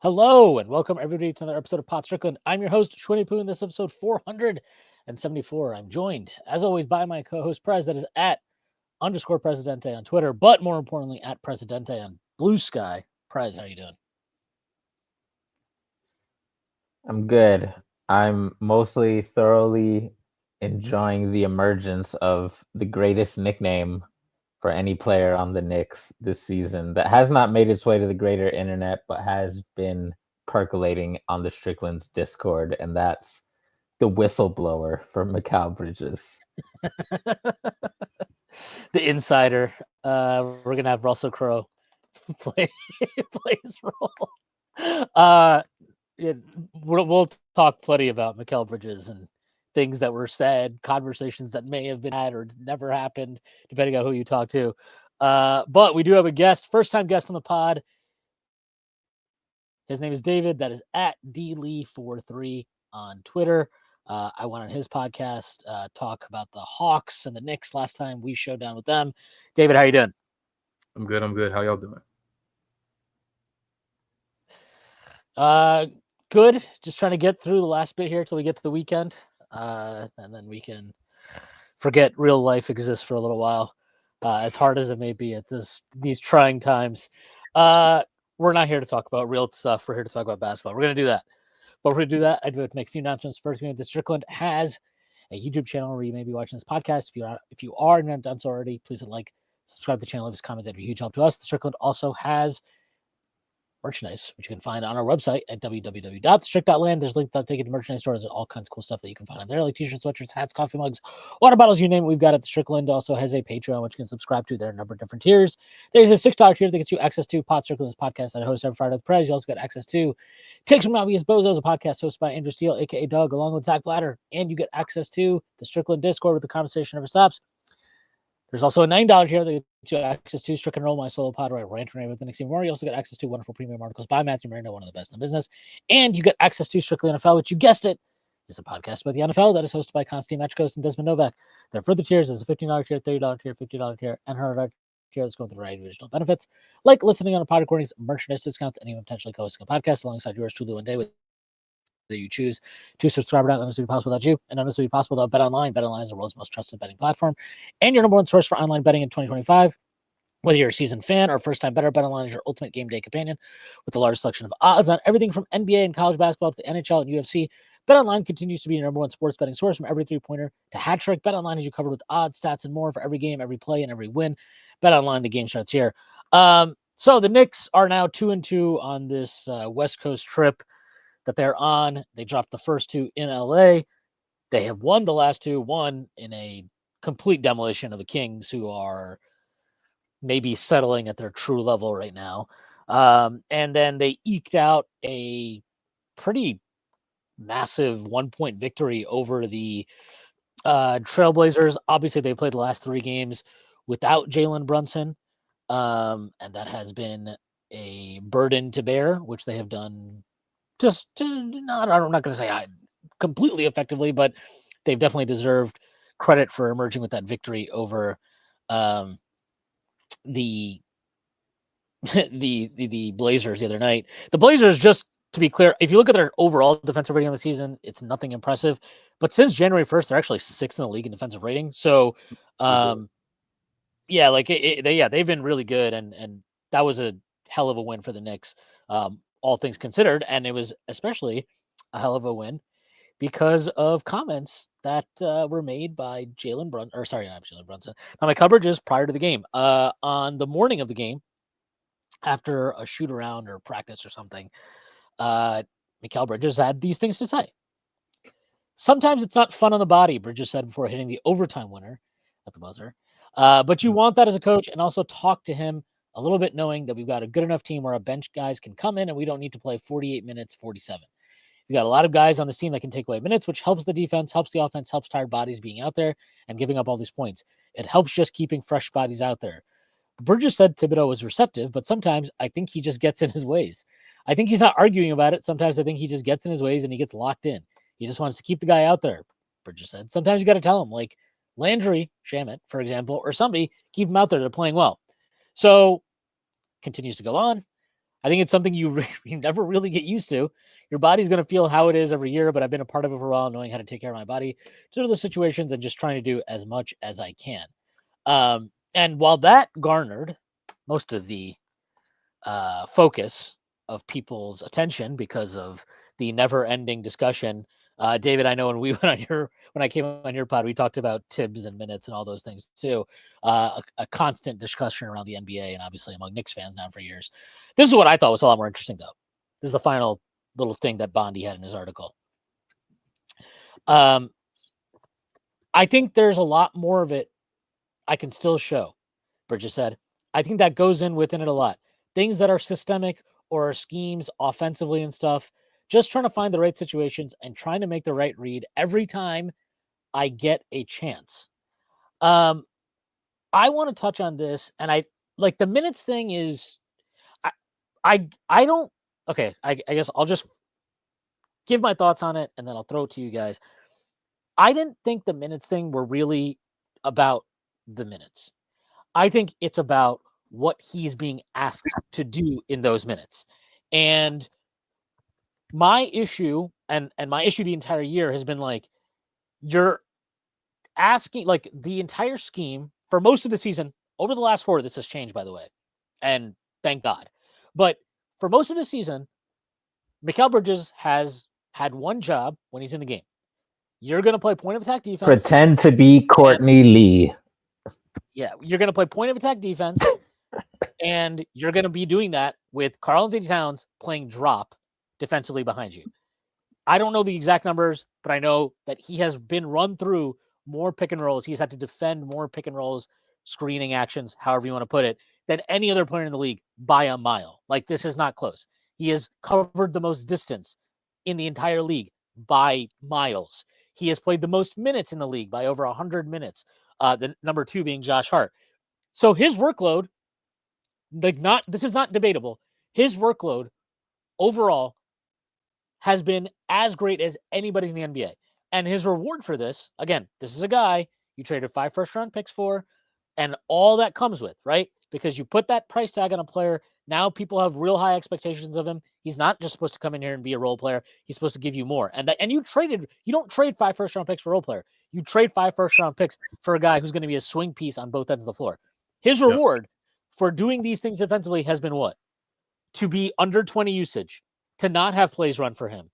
Hello and welcome everybody to another episode of Pot Strickland. I'm your host, Shwin and Prez, and this is episode 474. I'm joined, as always, by my co-host Prez, that is at _Presidente on Twitter, but more importantly, at Presidente on Blue Sky. Prez, how you doing? I'm good. I'm mostly thoroughly enjoying the emergence of the greatest nickname for any player on the Knicks this season that has not made its way to the greater internet, but has been percolating on the Strickland's Discord, and that's the whistleblower for Mikal Bridges. The insider. We're going to have Russell Crowe play his role. Yeah, we'll talk plenty about Mikal Bridges and things that were said, conversations that may have been had or never happened, depending on who you talk to. But we do have a guest, first-time guest on the pod. His name is David. That is at dlee43 on Twitter. I went on his podcast, talk about the Hawks and the Knicks last time we showed down with them. David, how you doing? I'm good. How y'all doing? Good. Just trying to get through the last bit here till we get to the weekend. And then we can forget real life exists for a little while. As hard as it may be at these trying times. We're not here to talk about real stuff. We're here to talk about basketball. We're going to do that. But we're going to do that. I do have to make a few announcements. First, the Strickland has a YouTube channel where you may be watching this podcast. If you are not done so already, please like, subscribe to the channel, leave us a comment. That'd be a huge help to us. The Strickland also has merchandise, which you can find on our website at www.strict.land. There's a link that'll take you to merchandise store. There's all kinds of cool stuff that you can find on there, like t-shirts, sweatshirts, hats, coffee mugs, water bottles, you name it. We've got it. The Strickland also has a Patreon, which you can subscribe to. There are a number of different tiers. There's a $6 tier that gets you access to Pot Strickland's podcast that I host every Friday with Prez. You also get access to Takes from Obvious Bozos, a podcast hosted by Andrew Steele, aka Doug, along with Zach Blatter. And you get access to the Strickland Discord where the conversation never stops. There's also a $9 tier that gets you access to Strickland Roll, my solo pod where I rant and rave with the Knicks team more. You also get access to wonderful premium articles by Matthew Marino, one of the best in the business. And you get access to Strictly NFL, which you guessed it, is a podcast about the NFL that is hosted by Konstantin Machkos and Desmond Novak. There are further tiers. There's a $15 tier, $30 tier, $50 tier, and $100 tier that's going through a variety of additional benefits, like listening on a pod recordings, merchandise discounts, and even potentially co-hosting a podcast alongside yours truly one day with that you choose to subscribe. None of this would be possible without you, and none of this would be possible without BetOnline. BetOnline is the world's most trusted betting platform and your number one source for online betting in 2025. Whether you're a seasoned fan or first-time bettor, BetOnline is your ultimate game day companion with the largest selection of odds on everything from NBA and college basketball to the NHL and UFC. BetOnline continues to be your number one sports betting source from every three-pointer to hat trick. BetOnline has you covered with odds, stats, and more for every game, every play, and every win. BetOnline, the game starts here. So the Knicks are now 2-2 on this West Coast trip that they're on. They dropped the first two in LA. They have won the last two, one in a complete demolition of the Kings, who are maybe settling at their true level right now. And then they eked out a pretty massive 1-point victory over the Trailblazers. Obviously, they played the last three games without Jalen Brunson, and that has been a burden to bear, which they have done I'm not going to say completely effectively, but they've definitely deserved credit for emerging with that victory over the Blazers the other night. The Blazers, just to be clear, if you look at their overall defensive rating of the season, it's nothing impressive. But since January 1st, they're actually sixth in the league in defensive rating. So, yeah, like they've been really good, and that was a hell of a win for the Knicks, all things considered, and it was especially a hell of a win because of comments that were made by Mikal Bridges prior to the game. On the morning of the game, after a shoot around or practice or something, Mikal Bridges had these things to say. Sometimes it's not fun on the body, Bridges said before hitting the overtime winner at the buzzer. But you want that as a coach, and also talk to him a little bit, knowing that we've got a good enough team where our bench guys can come in and we don't need to play 48 minutes, 47. We've got a lot of guys on this team that can take away minutes, which helps the defense, helps the offense, helps tired bodies being out there and giving up all these points. It helps just keeping fresh bodies out there. Bridges said Thibodeau was receptive, but sometimes I think he just gets in his ways. I think he's not arguing about it. Sometimes I think he just gets in his ways and he gets locked in. He just wants to keep the guy out there, Bridges said. Sometimes you got to tell him, like Landry Shamet, for example, or somebody, keep him out there. They're playing well. So continues to go on. I think it's something you never really get used to. Your body's going to feel how it is every year, but I've been a part of it for a while, knowing how to take care of my body to those situations and just trying to do as much as I can. And while that garnered most of the focus of people's attention because of the never-ending discussion, David, I know when we went on when I came on your pod, we talked about Tibbs and minutes and all those things too. A constant discussion around the NBA and obviously among Knicks fans now for years. This is what I thought was a lot more interesting, though. This is the final little thing that Bondi had in his article. I think there's a lot more of it I can still show, Bridges said. I think that goes within it a lot. Things that are systemic or schemes offensively and stuff, just trying to find the right situations and trying to make the right read every time I get a chance. I want to touch on this, and I like the minutes thing is I don't okay, I guess I'll just give my thoughts on it and then I'll throw it to you guys. I didn't think the minutes thing were really about the minutes. I think it's about what he's being asked to do in those minutes. And my issue and my issue the entire year has been like, you're asking, like, the entire scheme for most of the season over the last 4, this has changed, by the way, and thank God. But for most of the season, Mikal Bridges has had one job when he's in the game. You're going to play point of attack defense. Pretend to be Courtney Lee. Yeah, you're going to play point of attack defense, and you're going to be doing that with Karl-Anthony Towns playing drop defensively behind you. I don't know the exact numbers, but I know that he has been run through more pick and rolls. He's had to defend more pick and rolls, screening actions, however you want to put it, than any other player in the league by a mile. Like, this is not close. He has covered the most distance in the entire league by miles. He has played the most minutes in the league by over 100 minutes. The number 2 being Josh Hart. So his workload, this is not debatable. His workload overall has been as great as anybody in the NBA. And his reward for this, again, this is a guy you traded 5 first-round picks for, and all that comes with, right? Because you put that price tag on a player. Now people have real high expectations of him. He's not just supposed to come in here and be a role player. He's supposed to give you more. And you don't trade 5 first-round picks for role player. You trade 5 first-round picks for a guy who's going to be a swing piece on both ends of the floor. His reward for doing these things defensively has been what? To be under 20 usage, to not have plays run for him,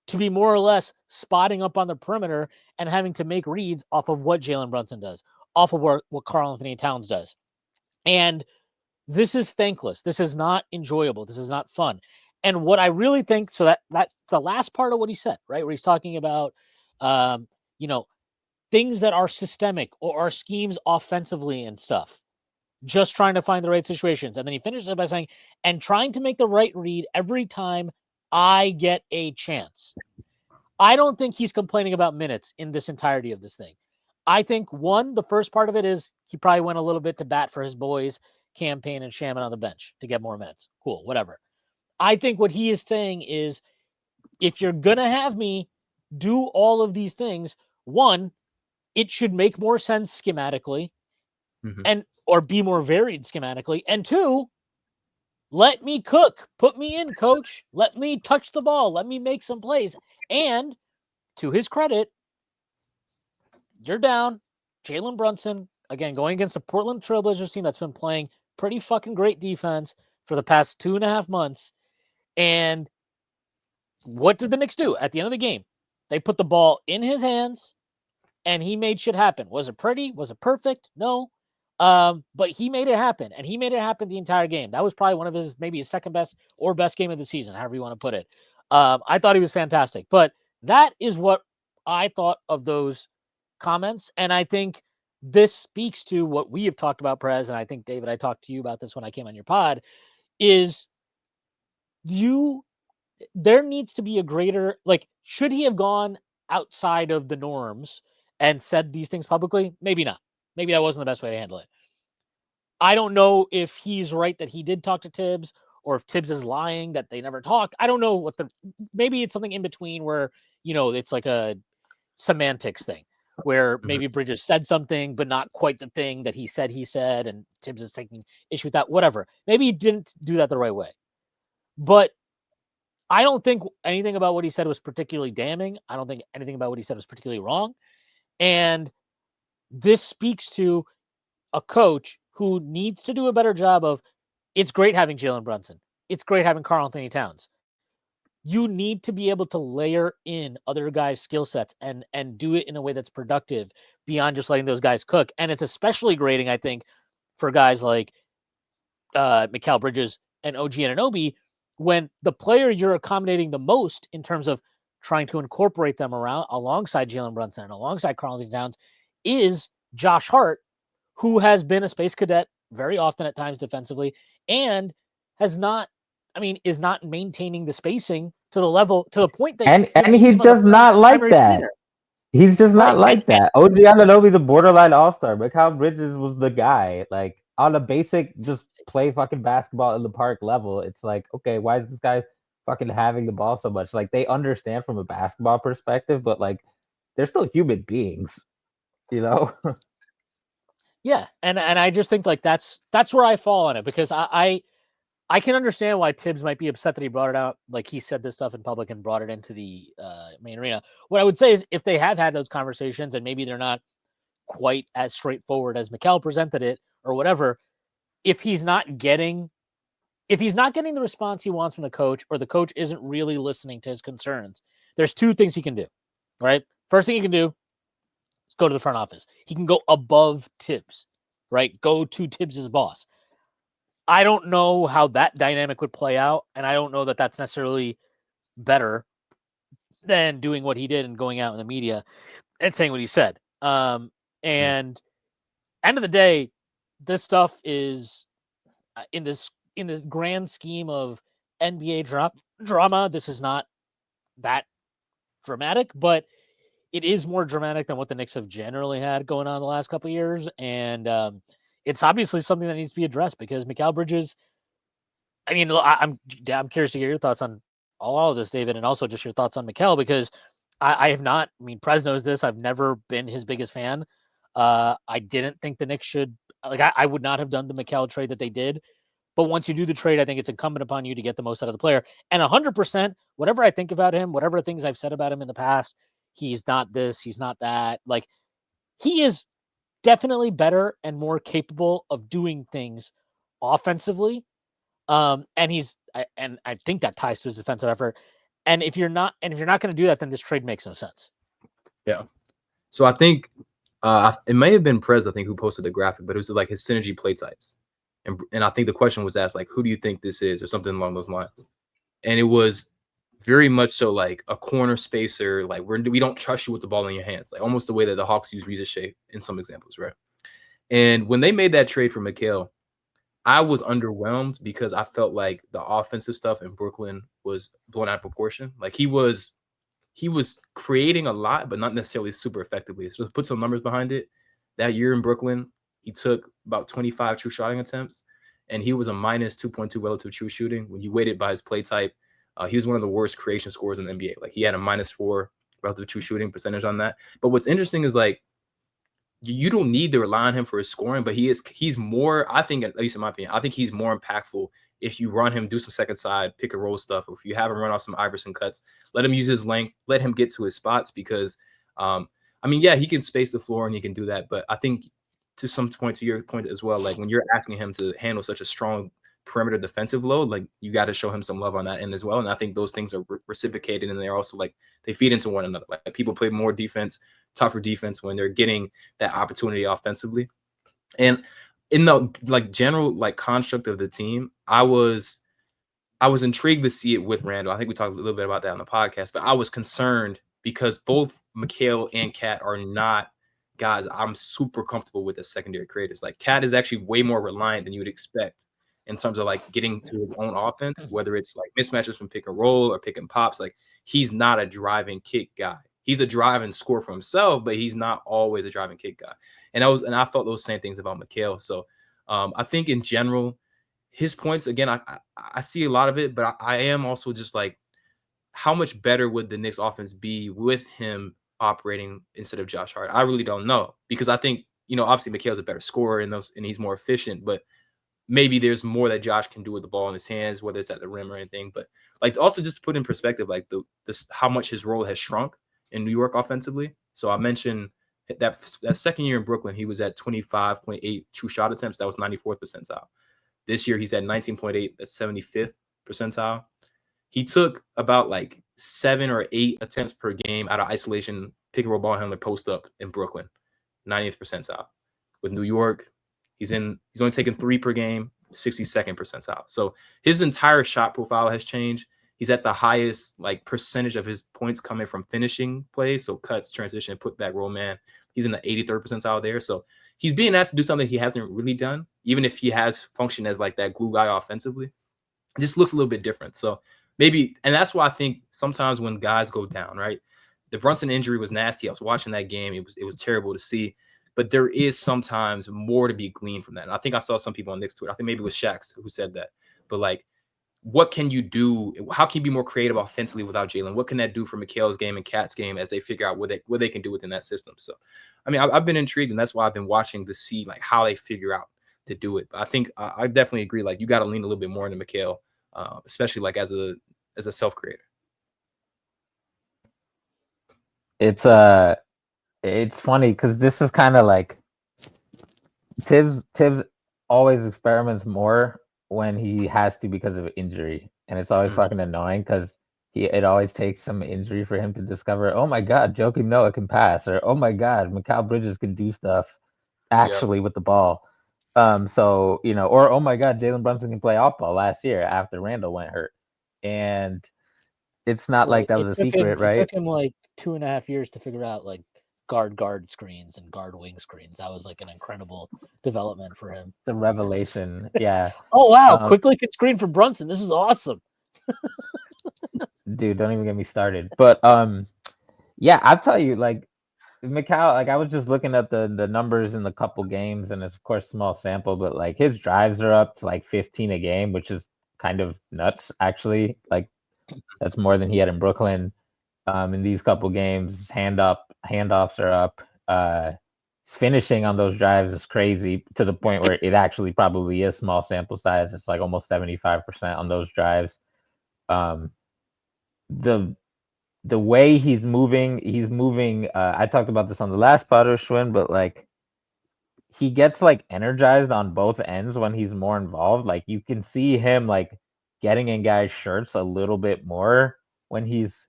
to be more or less spotting up on the perimeter and having to make reads off of what Jalen Brunson does, off of what Karl-Anthony Towns does. And this is thankless. This is not enjoyable. This is not fun. And what I really think, so that the last part of what he said, right, where he's talking about, things that are systemic or are schemes offensively and stuff, just trying to find the right situations. And then he finishes it by saying, and trying to make the right read every time I get a chance. I don't think he's complaining about minutes in this entirety of this thing. I think, one, the first part of it is he probably went a little bit to bat for his boys, Campaign and Shaman on the bench to get more minutes. Cool, whatever. I think what he is saying is, if you're going to have me do all of these things, one, it should make more sense schematically or be more varied schematically. And two, let me cook. Put me in, coach. Let me touch the ball. Let me make some plays. And to his credit, you're down. Jalen Brunson, again, going against a Portland Trailblazers team that's been playing pretty fucking great defense for the past 2.5 months. And what did the Knicks do at the end of the game? They put the ball in his hands, and he made shit happen. Was it pretty? Was it perfect? No. But he made it happen, and he made it happen the entire game. That was probably one of maybe his second best or best game of the season, however you want to put it. I thought he was fantastic. But that is what I thought of those comments, and I think this speaks to what we have talked about, Prez, and I think, David, I talked to you about this when I came on your pod, is there needs to be a greater, like, should he have gone outside of the norms and said these things publicly? Maybe not. Maybe that wasn't the best way to handle it. I don't know if he's right that he did talk to Tibbs or if Tibbs is lying that they never talked. I don't know maybe it's something in between where, it's like a semantics thing where maybe Bridges said something, but not quite the thing that he said, and Tibbs is taking issue with that, whatever. Maybe he didn't do that the right way. But I don't think anything about what he said was particularly damning. I don't think anything about what he said was particularly wrong. And this speaks to a coach who needs to do a better job of, it's great having Jalen Brunson. It's great having Karl Anthony Towns. You need to be able to layer in other guys' skill sets and do it in a way that's productive beyond just letting those guys cook. And it's especially grating, I think, for guys like Mikal Bridges and OG Anunoby, when the player you're accommodating the most in terms of trying to incorporate them around alongside Jalen Brunson and alongside Karl Anthony Towns is Josh Hart, who has been a space cadet very often at times defensively and is not maintaining the spacing to the point that And it keeps he's him as a just not like primary that. screener. He's just not Right. like that. OG Anunoby's a borderline all-star. Mikal Bridges was the guy. Like, on a basic just play fucking basketball in the park level, it's like, okay, why is this guy fucking having the ball so much? Like, they understand from a basketball perspective, but like, they're still human beings, you know? Yeah, and I just think like that's where I fall on it, because I can understand why Tibbs might be upset that he brought it out. Like, he said this stuff in public and brought it into the main arena. What I would say is, if they have had those conversations and maybe they're not quite as straightforward as Mikal presented it or whatever, if he's not getting the response he wants from the coach, or the coach isn't really listening to his concerns, there's two things he can do, right? First thing he can do is go to the front office. He can go above Tibbs, right? Go to Tibbs's boss. I don't know how that dynamic would play out, and I don't know that that's necessarily better than doing what he did and going out in the media and saying what he said. And end of the day, this stuff is in the grand scheme of NBA drama. This is not that dramatic, but it is more dramatic than what the Knicks have generally had going on the last couple of years, and it's obviously something that needs to be addressed, because Mikal Bridges. I mean, I'm curious to hear your thoughts on all of this, David, and also just your thoughts on Mikal, because I have not. I mean, Prez knows this. I've never been his biggest fan. I didn't think the Knicks should, like, I would not have done the Mikal trade that they did. But once you do the trade, I think it's incumbent upon you to get the most out of the player. And 100%, whatever I think about him, whatever things I've said about him in the past, he's not this, he's not that. Like, he is definitely better and more capable of doing things offensively. And I think that ties to his defensive effort. And if you're not going to do that, then this trade makes no sense. Yeah. So I think it may have been Prez, I think, who posted the graphic, but it was like his synergy play types. And I think the question was asked, like, who do you think this is, or something along those lines. And it was very much so like a corner spacer, like we don't trust you with the ball in your hands, like almost the way that the Hawks use Reza Shea in some examples, right? And when they made that trade for Mikal, I was underwhelmed because I felt like the offensive stuff in Brooklyn was blown out of proportion. Like, he was creating a lot, but not necessarily super effectively. So to put some numbers behind it, that year in Brooklyn, he took about 25 true shooting attempts, and he was a minus 2.2 relative true shooting. When you weighted by his play type, he was one of the worst creation scorers in the NBA. Like, he had a -4 relative true shooting percentage on that. But what's interesting is, like, you don't need to rely on him for his scoring, but he's more, I think, at least in my opinion, I think he's more impactful if you run him, do some second side, pick and roll stuff, or if you have him run off some Iverson cuts, let him use his length, let him get to his spots, because, I mean, yeah, he can space the floor and he can do that, but I think to some point, to your point as well, like, when you're asking him to handle such a strong perimeter defensive load, like, you got to show him some love on that end as well, and I think those things are reciprocated, and they're also, like, they feed into one another. Like, people play more defense, tougher defense when they're getting that opportunity offensively. And in the, like, general, like, construct of the team, I was intrigued to see it with Randall. I think we talked a little bit about that on the podcast, but I was concerned because both Mikal and Cat are not guys I'm super comfortable with as secondary creators. Like, Cat is actually way more reliant than you would expect in terms of, like, getting to his own offense, whether it's like mismatches from pick and roll or pick and pops. Like, he's not a driving kick guy. He's a drive and score for himself, but he's not always a driving kick guy. And I felt those same things about Mikal. So I think in general, his points, again, I see a lot of it, but I am also just like, how much better would the Knicks offense be with him operating instead of Josh Hart? I really don't know, because I think, obviously Mikal's a better scorer and he's more efficient, but maybe there's more that Josh can do with the ball in his hands, whether it's at the rim or anything. But like also just to put in perspective, like how much his role has shrunk in New York offensively. So I mentioned that second year in Brooklyn, he was at 25.8 true shot attempts. That was 94th percentile. This year he's at 19.8. That's 75th percentile. He took about like 7 or 8 attempts per game out of isolation, pick and roll ball handler post up in Brooklyn, 90th percentile. With New York, he's only taking 3 per game, 62nd percentile. So his entire shot profile has changed. He's at the highest like percentage of his points coming from finishing plays, so cuts, transition, put back, roll man. He's in the 83rd percentile there. So he's being asked to do something he hasn't really done, even if he has functioned as like that glue guy offensively. It just looks a little bit different. So maybe, and that's why I think sometimes when guys go down, right? The Brunson injury was nasty. I was watching that game. It was terrible to see. But there is sometimes more to be gleaned from that. And I think I saw some people on Nick's Twitter. I think maybe it was Shaq who said that. But like, what can you do? How can you be more creative offensively without Jalen? What can that do for Mikal's game and Cat's game as they figure out what they can do within that system? So, I mean, I've been intrigued, and that's why I've been watching to see like how they figure out to do it. But I think I definitely agree. Like, you got to lean a little bit more into Mikal, especially like as a self creator. It's funny because this is kind of like Tibbs always experiments more when he has to because of injury, and it's always fucking annoying because it always takes some injury for him to discover, oh my god, Joakim Noah can pass, or oh my god, Mikal Bridges can do stuff actually with the ball. So or oh my god, Jalen Brunson can play off ball last year after Randall went hurt, and it's not like that was a secret, right? It took him like 2.5 years to figure out like guard screens and guard wing screens. That was like an incredible development for him. The revelation, yeah. Oh wow, quickly can screen for Brunson. This is awesome. Dude, don't even get me started. But yeah, I'll tell you, like Mikal, like I was just looking at the numbers in the couple games, and it's of course small sample, but like his drives are up to like 15 a game, which is kind of nuts actually. Like that's more than he had in Brooklyn. In these couple games, handoffs are up. Finishing on those drives is crazy to the point where it actually probably is small sample size. It's like almost 75% on those drives. The way he's moving. I talked about this on the last pod with Shwin, but like he gets like energized on both ends when he's more involved. Like you can see him like getting in guys' shirts a little bit more when he's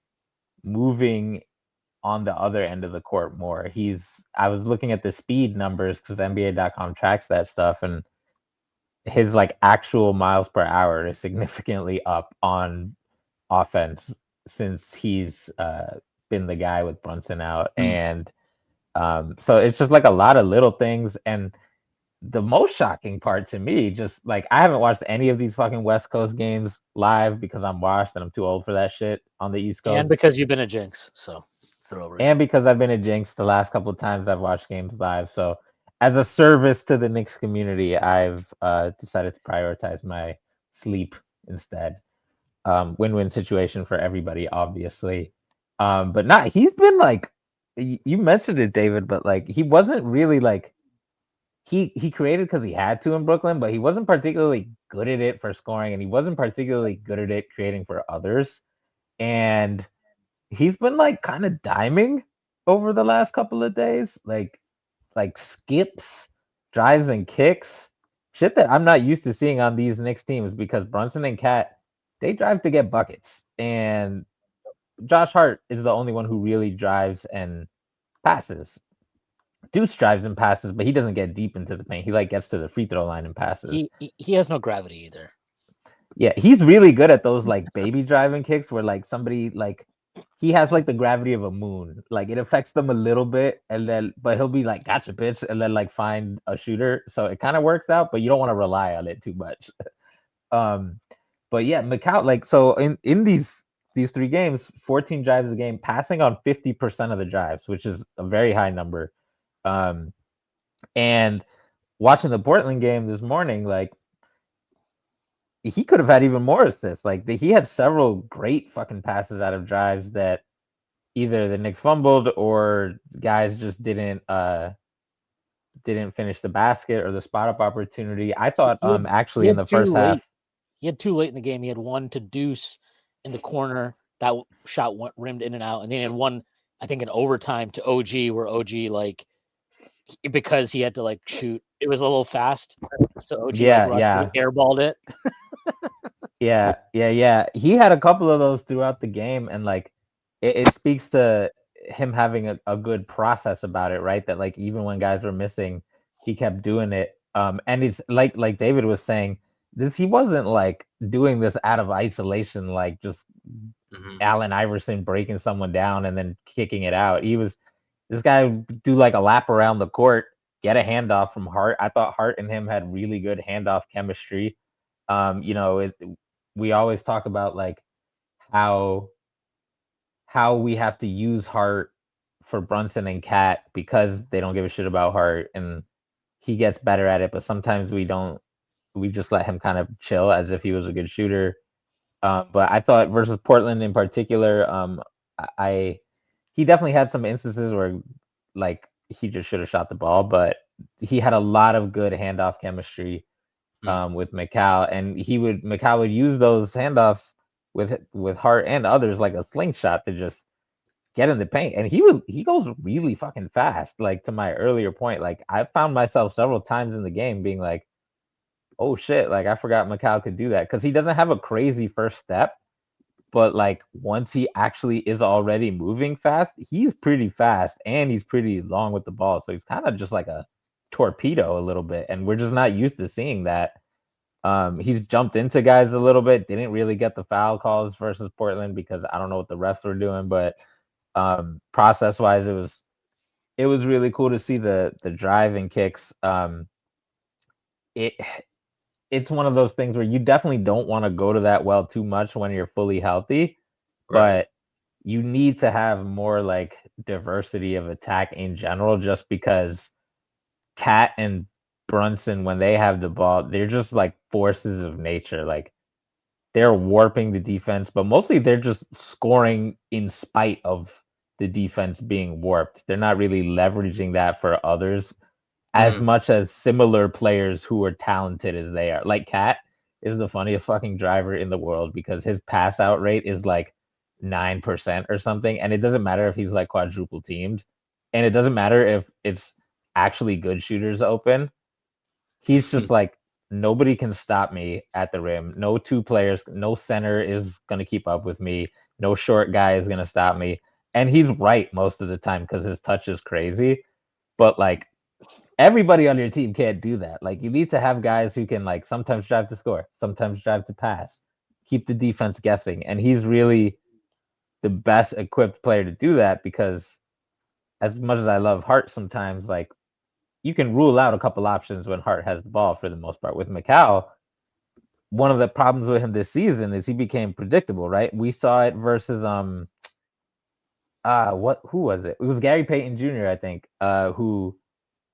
moving on the other end of the court more. I was looking at the speed numbers because NBA.com tracks that stuff, and his like actual miles per hour is significantly up on offense since he's been the guy with Brunson out. And so it's just like a lot of little things. And the most shocking part to me, just like I haven't watched any of these fucking West Coast games live because I'm washed and I'm too old for that shit on the East Coast. And because you've been a jinx, so and because I've been a jinx the last couple of times I've watched games live. So as a service to the Knicks community, I've decided to prioritize my sleep instead. Win-win situation for everybody, obviously. But not, he's been like, you mentioned it, David, but like he wasn't really like, he created because he had to in Brooklyn, but he wasn't particularly good at it for scoring, and he wasn't particularly good at it creating for others. And he's been like kind of diming over the last couple of days, like skips, drives, and kicks. Shit that I'm not used to seeing on these Knicks teams because Brunson and Cat, they drive to get buckets. And Josh Hart is the only one who really drives and passes. Deuce drives and passes, but he doesn't get deep into the paint. He like gets to the free throw line and passes. He has no gravity either. Yeah, he's really good at those like baby driving kicks where like somebody like he has like the gravity of a moon. Like it affects them a little bit, and then but he'll be like, gotcha, bitch, and then like find a shooter. So it kind of works out, but you don't want to rely on it too much. But yeah, Mikal, like so in these 3 games, 14 drives a game, passing on 50% of the drives, which is a very high number. And watching the Portland game this morning, like he could have had even more assists. Like he had several great fucking passes out of drives that either the Knicks fumbled or guys just didn't didn't finish the basket or the spot up opportunity. I thought He had- actually he in had the first two late. half. He had 2 late in the game. He had one to Deuce in the corner. That shot went rimmed in and out. And then he had one, I think, in overtime to OG, where OG, like, because he had to, like, shoot. It was a little fast. So OG, Yeah, like, yeah. airballed it. Yeah. He had a couple of those throughout the game, and like it speaks to him having a good process about it, right? That like even when guys were missing, he kept doing it. And it's like David was saying, he wasn't like doing this out of isolation, like just Allen Iverson breaking someone down and then kicking it out. This guy would do like a lap around the court, get a handoff from Hart. I thought Hart and him had really good handoff chemistry. We always talk about like how we have to use Hart for Brunson and Cat because they don't give a shit about Hart, and he gets better at it. But sometimes we don't. We just let him kind of chill as if he was a good shooter. But I thought versus Portland in particular, he definitely had some instances where like he just should have shot the ball, but he had a lot of good handoff chemistry with Mikal, and Mikal would use those handoffs with Hart and others like a slingshot to just get in the paint, and he goes really fucking fast. Like to my earlier point, like I found myself several times in the game being like, oh shit, like I forgot Mikal could do that because he doesn't have a crazy first step, but like once he actually is already moving fast, he's pretty fast and he's pretty long with the ball. So he's kind of just like a torpedo a little bit, and we're just not used to seeing that. He's jumped into guys a little bit, didn't really get the foul calls versus Portland because I don't know what the refs were doing, but process wise, it was really cool to see the drive and kicks. It's one of those things where you definitely don't want to go to that well too much when you're fully healthy, but you need to have more like diversity of attack in general, just because Cat and Brunson, when they have the ball, they're just like forces of nature. Like they're warping the defense, but mostly they're just scoring in spite of the defense being warped. They're not really leveraging that for others as much as similar players who are talented as they are. Like Cat is the funniest fucking driver in the world because his pass out rate is like 9% or something. And it doesn't matter if he's like quadruple teamed. And it doesn't matter if it's actually good shooters open. He's just like, nobody can stop me at the rim. No two players, no center is going to keep up with me. No short guy is going to stop me. And he's right most of the time because his touch is crazy. But like, everybody on your team can't do that. Like you need to have guys who can like sometimes drive to score, sometimes drive to pass, keep the defense guessing. And he's really the best equipped player to do that because as much as I love Hart sometimes, like you can rule out a couple options when Hart has the ball for the most part. With Mikal, one of the problems with him this season is he became predictable, right? We saw it versus who was it? It was Gary Payton Jr., I think, who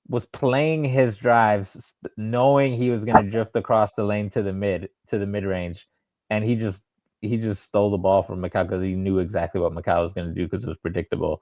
was playing his drives knowing he was going to drift across the lane to the mid range, and he just stole the ball from Mikal because he knew exactly what Mikal was going to do because it was predictable.